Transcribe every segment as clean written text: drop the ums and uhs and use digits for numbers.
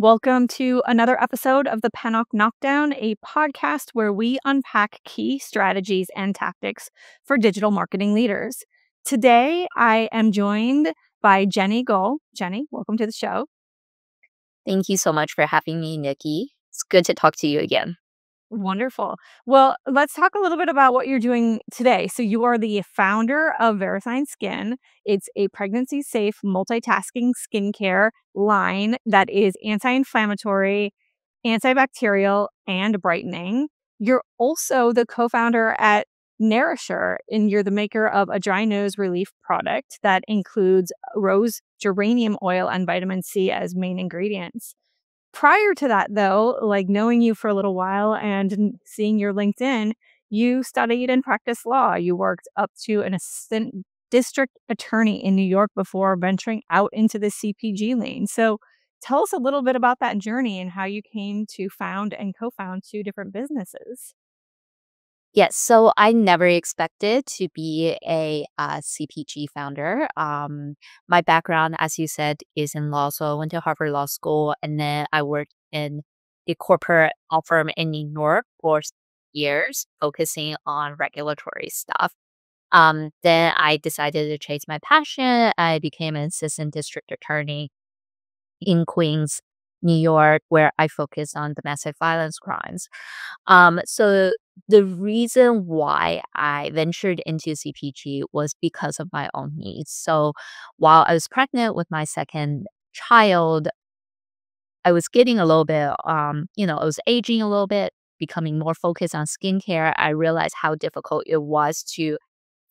Welcome to another episode of the Pennock Knockdown, a podcast where we unpack key strategies and tactics for digital marketing leaders. Today, I am joined by Jennie Gao. Jennie, welcome to the show. Thank you so much for having me, Nikki. It's good to talk to you again. Wonderful. Well, let's talk a little bit about what you're doing today. So, you are the founder of Versine Skin. It's a pregnancy safe multitasking skincare line that is anti inflammatory, antibacterial, and brightening. You're also the co founder at Narasure, and you're the maker of a dry nose relief product that includes rose geranium oil and vitamin C as main ingredients. Prior to that, though, like knowing you for a little while and seeing your LinkedIn, you studied and practiced law. You worked up to an assistant district attorney in New York before venturing out into the CPG lane. So tell us a little bit about that journey and how you came to found and co found two different businesses. Yes, so I never expected to be a CPG founder. My background, as you said, is in law. So I went to Harvard Law School and then I worked in a corporate law firm in New York for years, focusing on regulatory stuff. Then I decided to chase my passion. I became an assistant district attorney in Queens, New York, where I focus on domestic violence crimes. So the reason why I ventured into CPG was because of my own needs. So while I was pregnant with my second child, I was getting a little bit, I was aging a little bit, becoming more focused on skincare. I realized how difficult it was to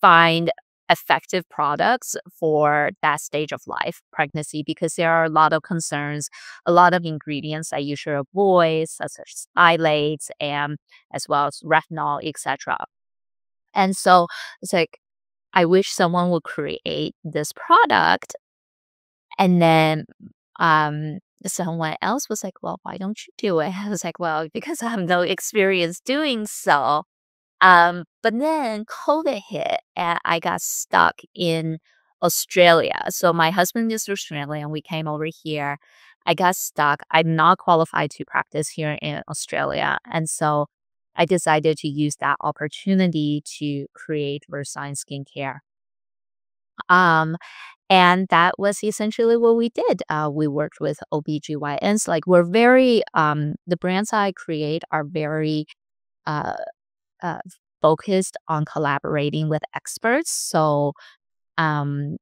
find effective products for that stage of life, pregnancy, because there are a lot of concerns, a lot of ingredients that you should avoid, such as phthalates and as well as retinol, etc. And so it's like, I wish someone would create this product and then someone else was like, well, why don't you do it? I was like, well, because I have no experience doing so. But then COVID hit and I got stuck in Australia. So my husband is Australian. We came over here. I got stuck. I'm not qualified to practice here in Australia. And so I decided to use that opportunity to create Versine Skincare. Um, and that was essentially what we did. We worked with OBGYNs. Like we're very, the brands I create are very uh, uh, focused on collaborating with experts. So, um,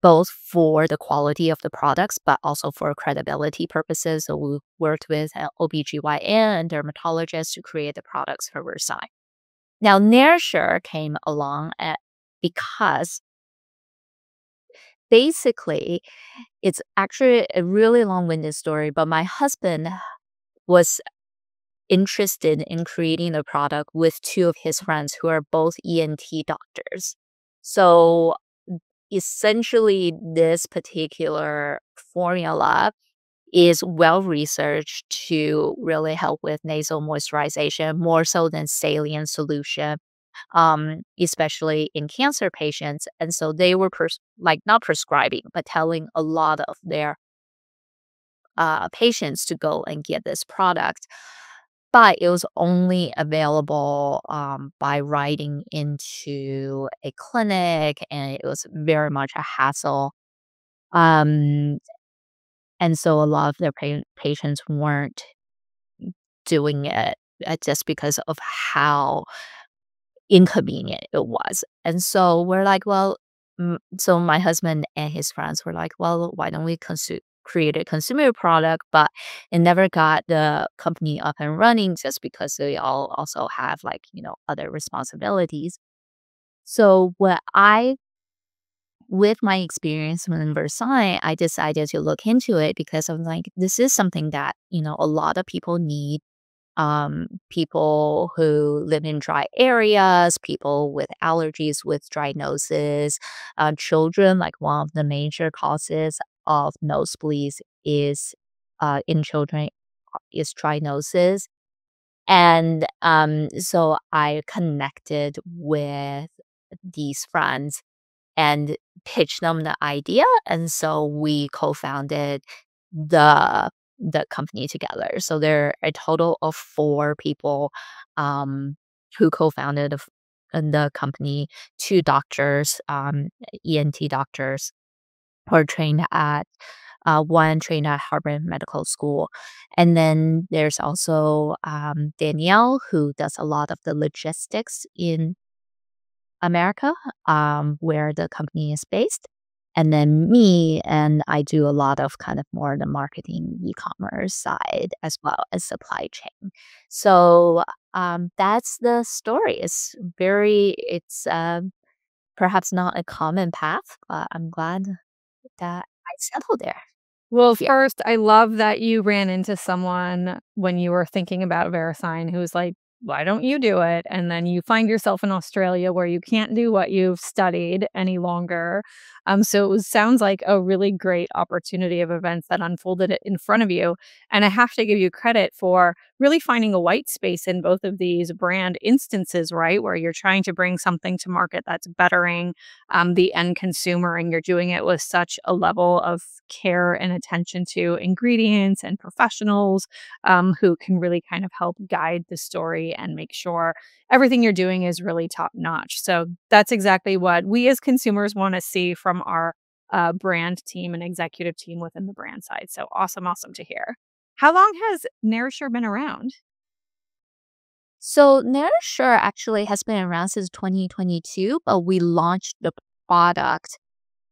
both for the quality of the products, but also for credibility purposes. So, we worked with OBGYN and dermatologists to create the products for Versailles. Now, Narisure came along because basically it's actually a really long winded story, but my husband was interested in creating a product with two of his friends who are both ENT doctors. So essentially, this particular formula is well researched to really help with nasal moisturization more so than saline solution, especially in cancer patients. And so they were like not prescribing, but telling a lot of their patients to go and get this product, but it was only available by writing into a clinic, and it was very much a hassle. Um, and so a lot of their patients weren't doing it just because of how inconvenient it was. And so we're like, well, so my husband and his friends were like, well, why don't we create a consumer product? But it never got the company up and running just because they all also have like, other responsibilities. So with my experience in Versailles, I decided to look into it because I'm like, this is something that, a lot of people need, people who live in dry areas, people with allergies, with dry noses, children. Like one of the major causes of nosebleeds is in children is dry noses. And so I connected with these friends and pitched them the idea. And so we co founded the the company together. So there are a total of 4 people um, who co-founded the company, 2 doctors, ENT doctors, who are trained at one trained at Harvard Medical School. And then there's also Danielle, who does a lot of the logistics in America, where the company is based. And then me, and I do a lot of kind of more the marketing e-commerce side as well as supply chain. So that's the story. It's perhaps not a common path, but I'm glad that I settled there. Well, Here. first, I love that you ran into someone when you were thinking about Verisign who was like, "Why don't you do it?" And then you find yourself in Australia where you can't do what you've studied any longer. So it sounds like a really great opportunity of events that unfolded it in front of you. And I have to give you credit for really finding a white space in both of these brand instances, right? Where you're trying to bring something to market that's bettering the end consumer, and you're doing it with such a level of care and attention to ingredients and professionals who can really kind of help guide the story and make sure everything you're doing is really top notch. So that's exactly what we as consumers want to see from our brand team and executive team within the brand side. So awesome, awesome to hear. How long has Narasure been around? So Narisure actually has been around since 2022, but we launched the product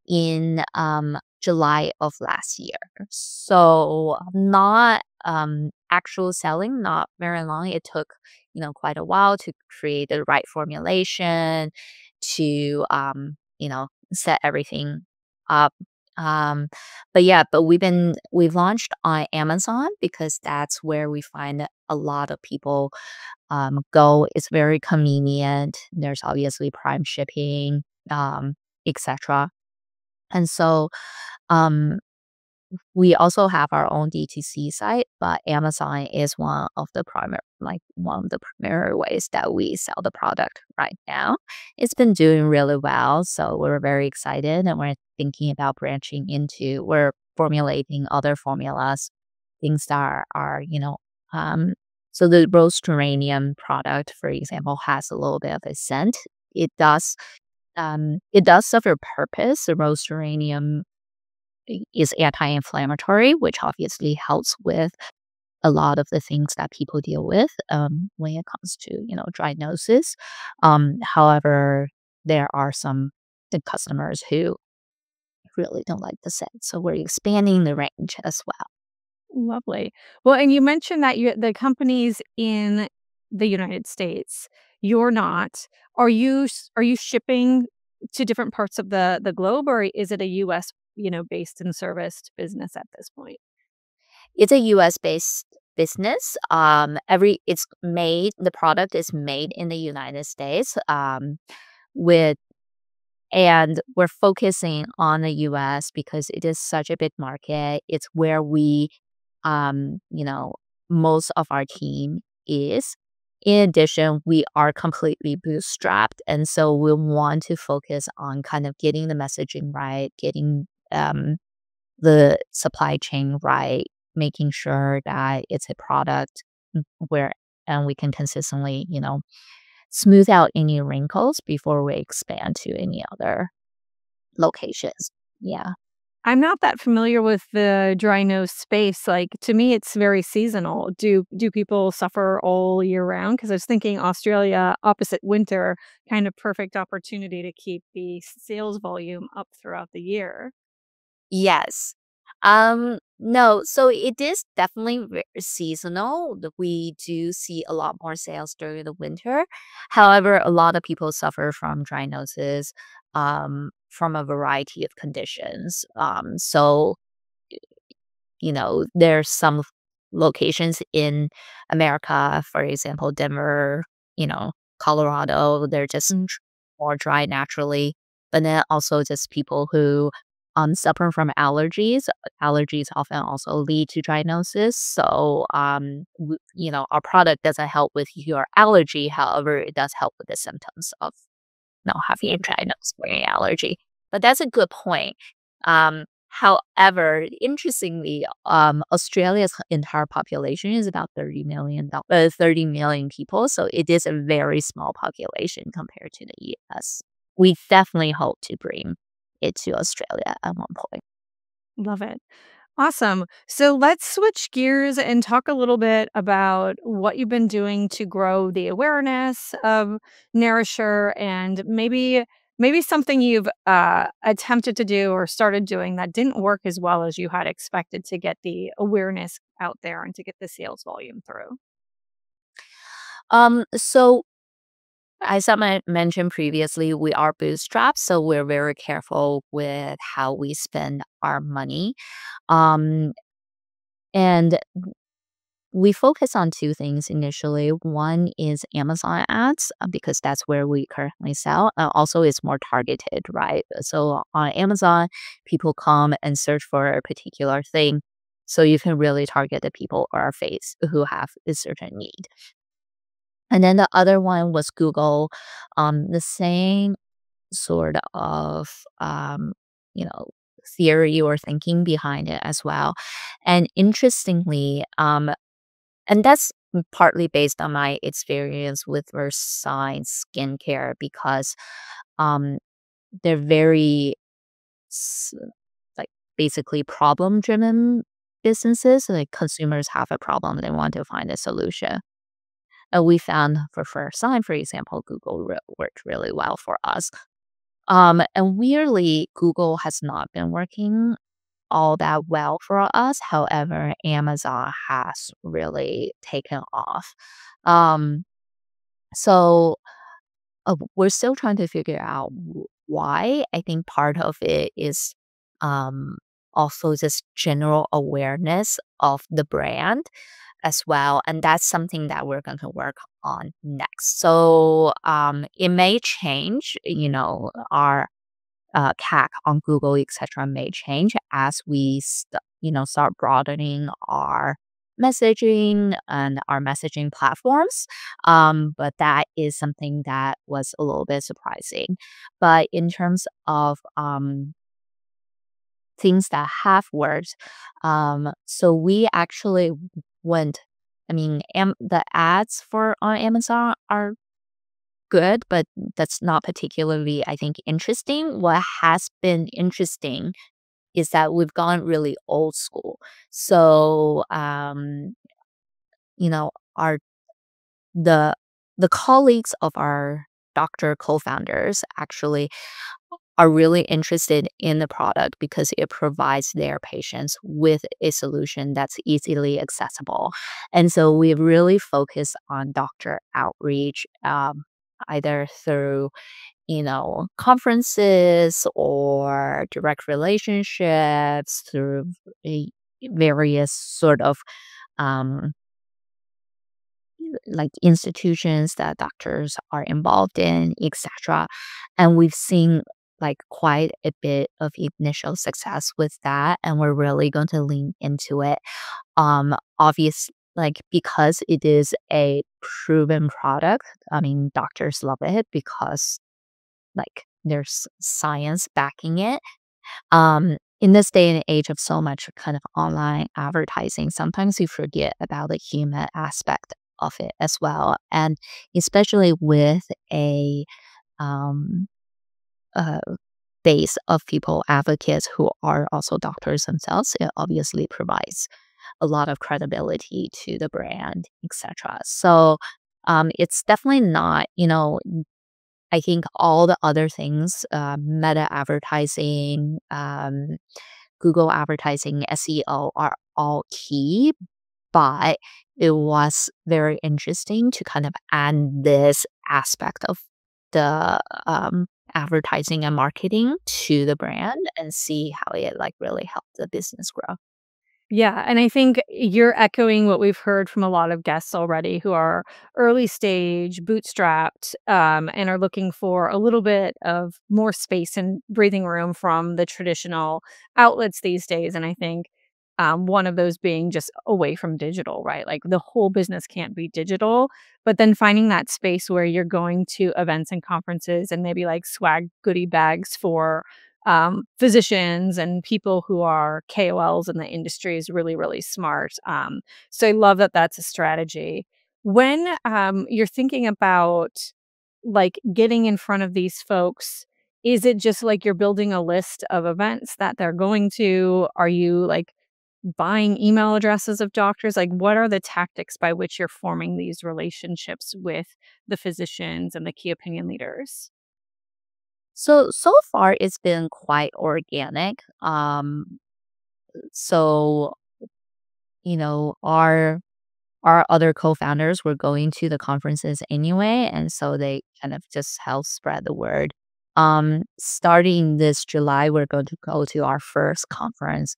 in July of last year. So not actual selling, not very long. It took, quite a while to create the right formulation, to set everything up. Um, but yeah, but we've launched on Amazon because that's where we find a lot of people go. It's very convenient. There's obviously prime shipping, etc. And so, um, we also have our own DTC site, but Amazon is one of the primary ways that we sell the product right now. It's been doing really well, so we're very excited, and we're thinking about we're formulating other formulas, things that um, so the rose geranium product, for example, has a little bit of a scent. It does it does serve a purpose. The rose geranium is anti-inflammatory, which obviously helps with a lot of the things that people deal with when it comes to dry noses. However, there are some the customers who really don't like the scent, so we're expanding the range as well. Lovely. Well, and you mentioned that the companies in the United States, you're not. Are you shipping to different parts of the globe, or is it a US, based and serviced business at this point? It's a US based business. The product is made in the United States. With And we're focusing on the US because it is such a big market. It's where um, you know, most of our team is. In addition, we are completely bootstrapped. And so we want to focus on kind of getting the messaging right, getting the supply chain right, making sure that it's a product where and we can consistently, smooth out any wrinkles before we expand to any other locations. Yeah. I'm not that familiar with the dry nose space. Like, to me, it's very seasonal. Do people suffer all year round? Because I was thinking Australia, opposite winter, kind of perfect opportunity to keep the sales volume up throughout the year. Yes. No, so it is definitely seasonal. We do see a lot more sales during the winter. However, a lot of people suffer from dry noses, from a variety of conditions. So there's some locations in America, for example, Denver, Colorado, they're just more dry naturally. But then also just people who suffer from allergies. Allergies often also lead to dry noses. So, our product doesn't help with your allergy. However, it does help with the symptoms of having a dry nose or any allergy. But that's a good point. However, interestingly, Australia's entire population is about 30 million people, so it is a very small population compared to the US. We definitely hope to bring it to Australia at one point. Love it. Awesome. So let's switch gears and talk a little bit about what you've been doing to grow the awareness of Narasure and maybe something you've attempted to do or started doing that didn't work as well as you had expected to get the awareness out there and to get the sales volume through. So as I mentioned previously, we are bootstrapped, so we're very careful with how we spend our money. Um, and we focus on two things initially. One is Amazon ads, because that's where we currently sell. Also, it's more targeted, right? So on Amazon, people come and search for a particular thing. So you can really target the people or face who have a certain need. And then the other one was Google, the same sort of, you know, theory or thinking behind it as well. And interestingly, and that's partly based on my experience with Versine Skincare because um, they're very s- like basically problem driven businesses. Like consumers have a problem, they want to find a solution. And we found for Versine, for example, Google worked really well for us. And weirdly, Google has not been working all that well for us. However, Amazon has really taken off. Um, so we're still trying to figure out why. I think part of it is um, also just general awareness of the brand as well. And that's something that we're going to work on next. So it may change, our CAC on Google, etc., may change as we, start broadening our messaging and our messaging platforms. But that is something that was a little bit surprising. But in terms of things that have worked, so we actually went. I mean, the ads for on Amazon are good, but that's not particularly, I think, interesting. What has been interesting is that we've gone really old school. So, our the the colleagues of our doctor co-founders actually are really interested in the product because it provides their patients with a solution that's easily accessible. And so we've really focused on doctor outreach, either through conferences or direct relationships through a various sort of um, like institutions that doctors are involved in, etc. And we've seen like quite a bit of initial success with that, and we're really going to lean into it. Obvious like because it is a proven product. I mean, doctors love it because like there's science backing it. In this day and age of so much kind of online advertising, sometimes you forget about the human aspect of it as well. And especially with um, a base of people, advocates who are also doctors themselves, it obviously provides a lot of credibility to the brand, etc. So it's definitely not, I think all the other things, meta advertising, Google advertising, SEO are all key, but it was very interesting to kind of add this aspect of the advertising and marketing to the brand and see how it like really helped the business grow. Yeah, and I think you're echoing what we've heard from a lot of guests already who are early stage, bootstrapped, and are looking for a little bit of more space and breathing room from the traditional outlets these days. And I think one of those being just away from digital, right? Like the whole business can't be digital, but then finding that space where you're going to events and conferences and maybe like swag goodie bags for physicians and people who are KOLs in the industry is really, really smart. So I love that that's a strategy. When you're thinking about like getting in front of these folks, is it just like you're building a list of events that they're going to? Are you like buying email addresses of doctors? Like, what are the tactics by which you're forming these relationships with the physicians and the key opinion leaders? So far it's been quite organic. So, our other co-founders were going to the conferences anyway, and so they kind of just help spread the word. Starting this July, we're going to go to our first conference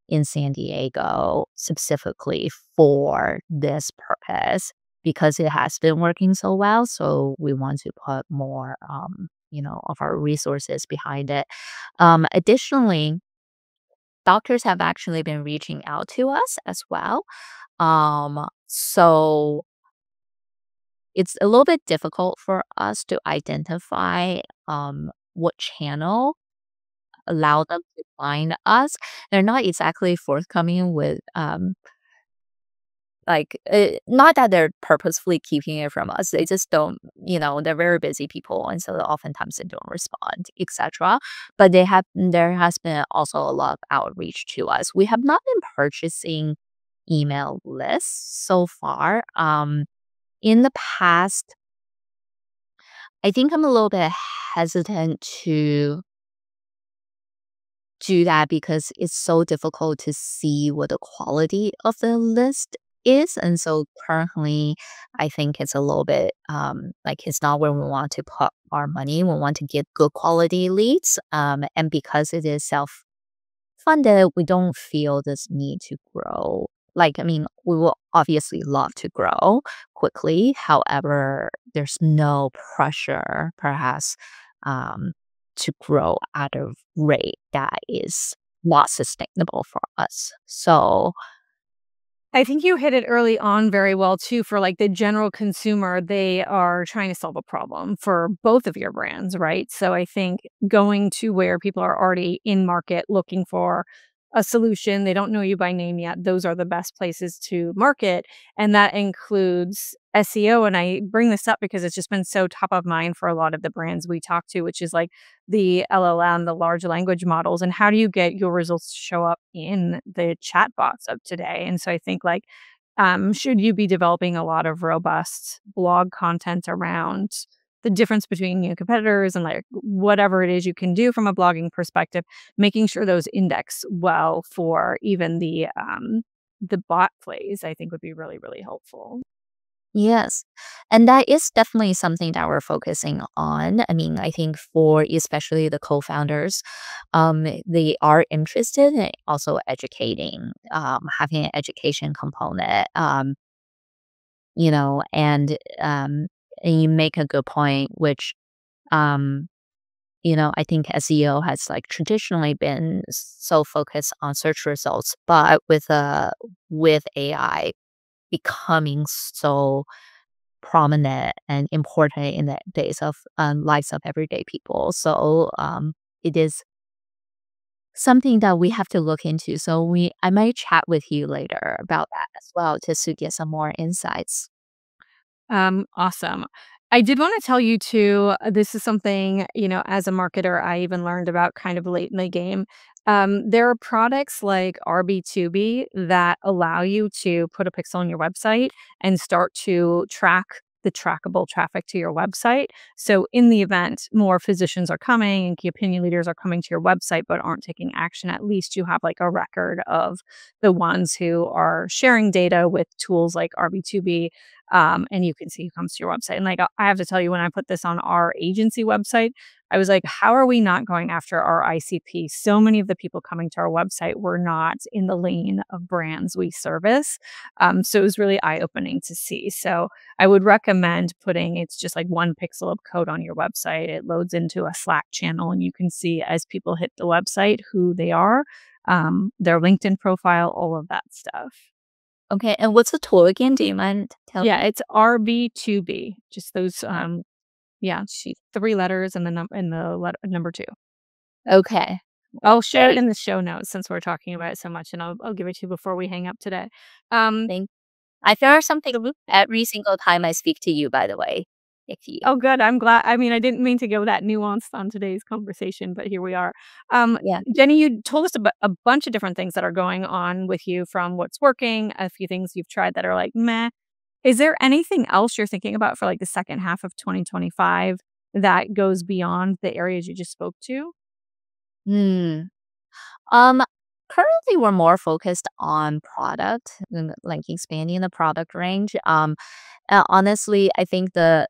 in San Diego specifically for this purpose because it has been working so well. So we want to put more, of our resources behind it. Additionally, doctors have actually been reaching out to us as well. So it's a little bit difficult for us to identify what channel allow them to find us. They're not exactly forthcoming with not that they're purposefully keeping it from us. They just don't, they're very busy people, and so oftentimes they don't respond, etc. But there has been also a lot of outreach to us. We have not been purchasing email lists so far. In the past, I think I'm a little bit hesitant to do that because it's so difficult to see what the quality of the list is. And so currently, I think it's a little bit like it's not where we want to put our money. We want to get good quality leads. And because it is self funded, we don't feel this need to grow. Like, I mean, we will obviously love to grow quickly. However, there's no pressure, perhaps, um, to grow at a rate that is not sustainable for us. So, I think you hit it early on very well too for like the general consumer. They are trying to solve a problem for both of your brands, right? So I think going to where people are already in market looking for a solution, they don't know you by name yet. Those are the best places to market. And that includes SEO. And I bring this up because it's just been so top of mind for a lot of the brands we talk to, which is like the LLM, the large language models, and how do you get your results to show up in the chatbots of today? And so I think like, should you be developing a lot of robust blog content around the difference between competitors and like whatever it is you can do from a blogging perspective, making sure those index well for even the bot plays, I think would be really, really helpful. yes. And that is definitely something that we're focusing on. I mean, I think for especially the co-founders, they are interested in also educating, having an education component, and you make a good point, which, um, I think SEO has like traditionally been so focused on search results, but with AI becoming so prominent and important in the days of lives of everyday people. So it is something that we have to look into. So I might chat with you later about that as well, just to get some more insights. Awesome. I did want to tell you too, this is something, as a marketer, I even learned about kind of late in the game. There are products like RB2B that allow you to put a pixel on your website and start to track the trackable traffic to your website. So, in the event more physicians are coming and key opinion leaders are coming to your website but aren't taking action, at least you have like a record of the ones who are sharing data with tools like RB2B, and you can see who comes to your website. And like I have to tell you, when I put this on our agency website, I was like, how are we not going after our ICP? So many of the people coming to our website were not in the lane of brands we service. So it was really eye opening to see. So I would recommend putting it's just like one pixel of code on your website. It loads into a Slack channel, and you can see as people hit the website who they are, their LinkedIn profile, all of that stuff. Okay, and what's the tool again? Do you mind telling Yeah, me? it's RB2B, just those, Uh, yeah, she 3 letters and the number 2. Okay. I'll share it Great. in the show notes since we're talking about it so much, and I'll give it to you before we hang up today. Um, Thank I learn something the every single time I speak to you, by the way, Nikki. Oh, good, I'm glad. I mean, I didn't mean to go that nuanced on today's conversation, but here we are. Yeah. Jenny, you told us a bunch of different things that are going on with you from what's working, a few things you've tried that are like, "Meh." Is there anything else you're thinking about for, like, the second half of 2025 that goes beyond the areas you just spoke to? Hmm. Um, Currently we're more focused on product and like expanding the product range. Honestly, I think the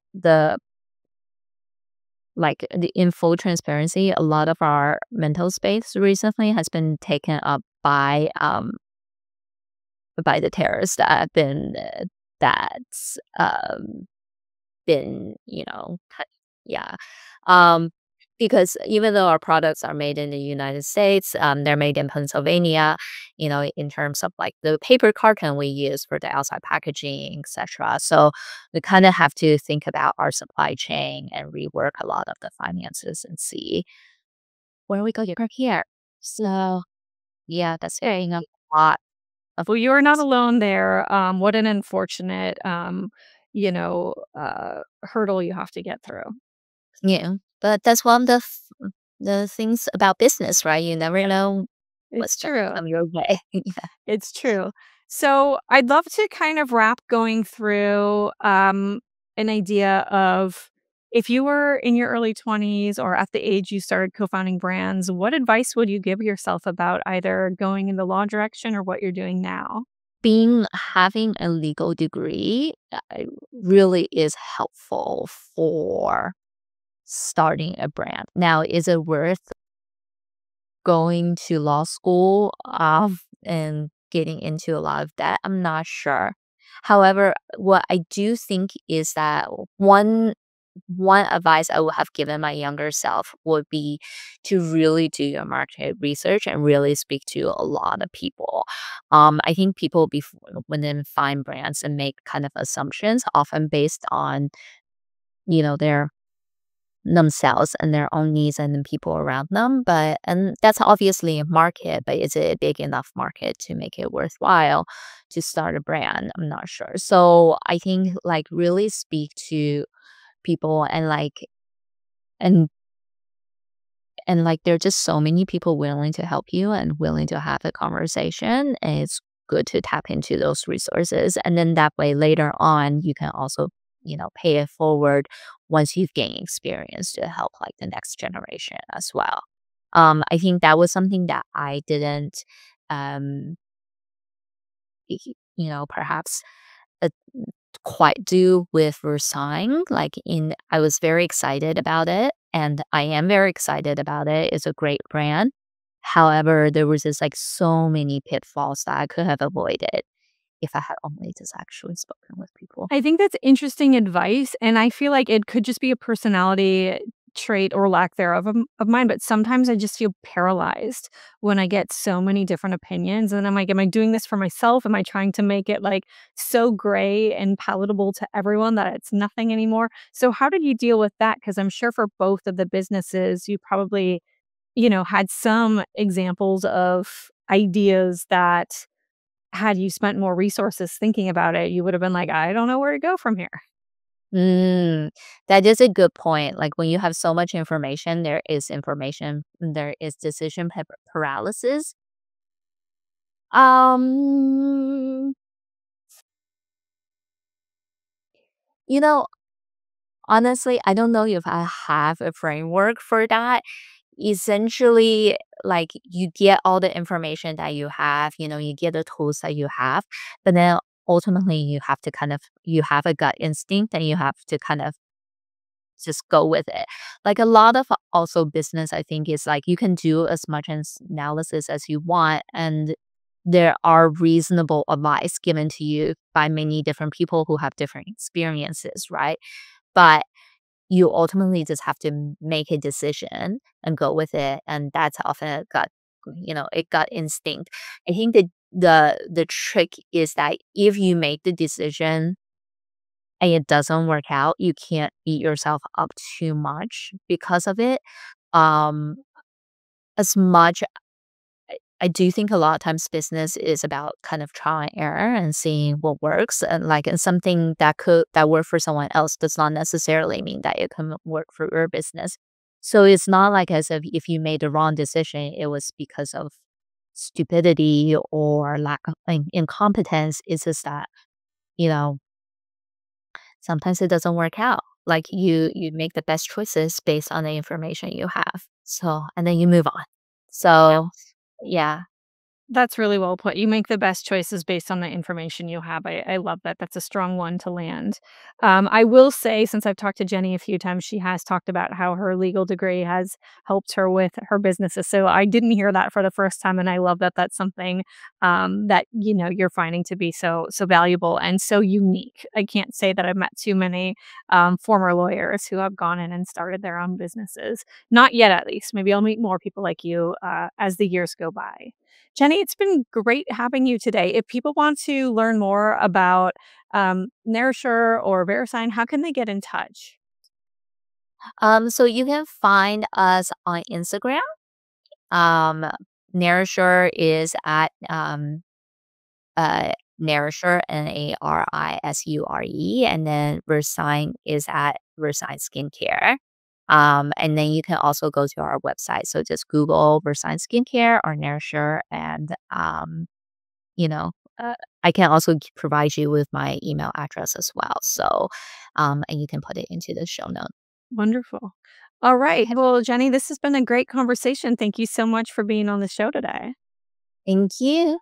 like in full transparency, a lot of our mental space recently has been taken up by the terrorists that have that's been, yeah. Um, because even though our products are made in the United States, they're made in Pennsylvania, in terms of like the paper carton we use for the outside packaging, etc. So we kind of have to think about our supply chain and rework a lot of the finances and see where we go from here. So yeah, that's a lot of Well, you are not alone there. What an unfortunate, hurdle you have to get through. yeah. But that's one of the things about business, right? You never know It's what's gonna true. come your way. Yeah. It's true. So I'd love to kind of wrap going through an idea of if you were in your early 20s or at the age you started co-founding brands, what advice would you give yourself about either going in the law direction or what you're doing now? Having a legal degree really is helpful for starting a brand. Now, is it worth going to law school and getting into a lot of debt? I'm not sure. However, what I do think is that one advice I would have given my younger self would be to really do your market research and really speak to a lot of people. I think people before when they find brands and make kind of assumptions, often based on their themselves and their own needs and the people around them. And that's obviously a market, but is it a big enough market to make it worthwhile to start a brand? I'm not sure. So I think like really speak to people and like there are just so many people willing to help you and willing to have a conversation. And it's good to tap into those resources. And then that way later on you can also, pay it forward once you've gained experience to help like the next generation as well. I think that was something that I didn't um perhaps uh, quite do with Versine. I was very excited about it, and I am very excited about it. It's a great brand. However, there was just like so many pitfalls that I could have avoided if I had only just actually spoken with people. I think that's interesting advice, and I feel like it could just be a personality trait or lack thereof of mine, but sometimes I just feel paralyzed when I get so many different opinions, and I'm like, "Am I doing this for myself? Am I trying to make it, like, so gray and palatable to everyone that it's nothing anymore?" So how did you deal with that? Because 'Cause I'm sure for both of the businesses, you probably, had some examples of ideas that had you spent more resources thinking about it, you would have been like, "I don't know where to go from here." Mm, that is a good point. Like when you have so much information, there is decision paralysis. Um, you know, Honestly, I don't know if I have a framework for that. Essentially, like you get all the information that you have, you get the tools that you have, but then ultimately you have a gut instinct and you have to kind of just go with it. Like a lot of also business, I think is like you can do as much analysis as you want and there are reasonable advice given to you by many different people who have different experiences, right? But you ultimately just have to make a decision and go with it, and that's often a gut instinct. I think the trick is that if you make the decision and it doesn't work out, you can't beat yourself up too much because of it. Um, as much I do think a lot of times business is about kind of trial and error and seeing what works, and like and something that work for someone else does not necessarily mean that it can work for your business. So it's not like as if you made the wrong decision, it was because of stupidity or lack of incompetence. It's just that, you know, sometimes it doesn't work out. Like you make the best choices based on the information you have. So and then you move on. So yeah. That's really well put. You make the best choices based on the information you have. I love that. That's a strong one to land. I will say, since I've talked to Jenny a few times, she has talked about how her legal degree has helped her with her businesses. So I didn't hear that for the first time, and I love that. That's something that you're finding to be so valuable and so unique. I can't say that I've met too many former lawyers who have gone in and started their own businesses. Not yet, at least. Maybe I'll meet more people like you as the years go by. Jenny, it's been great having you today. If people want to learn more about Narasure or Verisign, how can they get in touch? So you can find us on Instagram. Um, Narisure is at uh Narisure, Narisure, and then Versine is at Versine Skincare. And then you can also go to our website. So just Google Versine Skincare or Narisure, and you know, I can also provide you with my email address as well. So, and you can put it into the show note. Wonderful. All right. Well, Jenny, this has been a great conversation. Thank you so much for being on the show today. Thank you.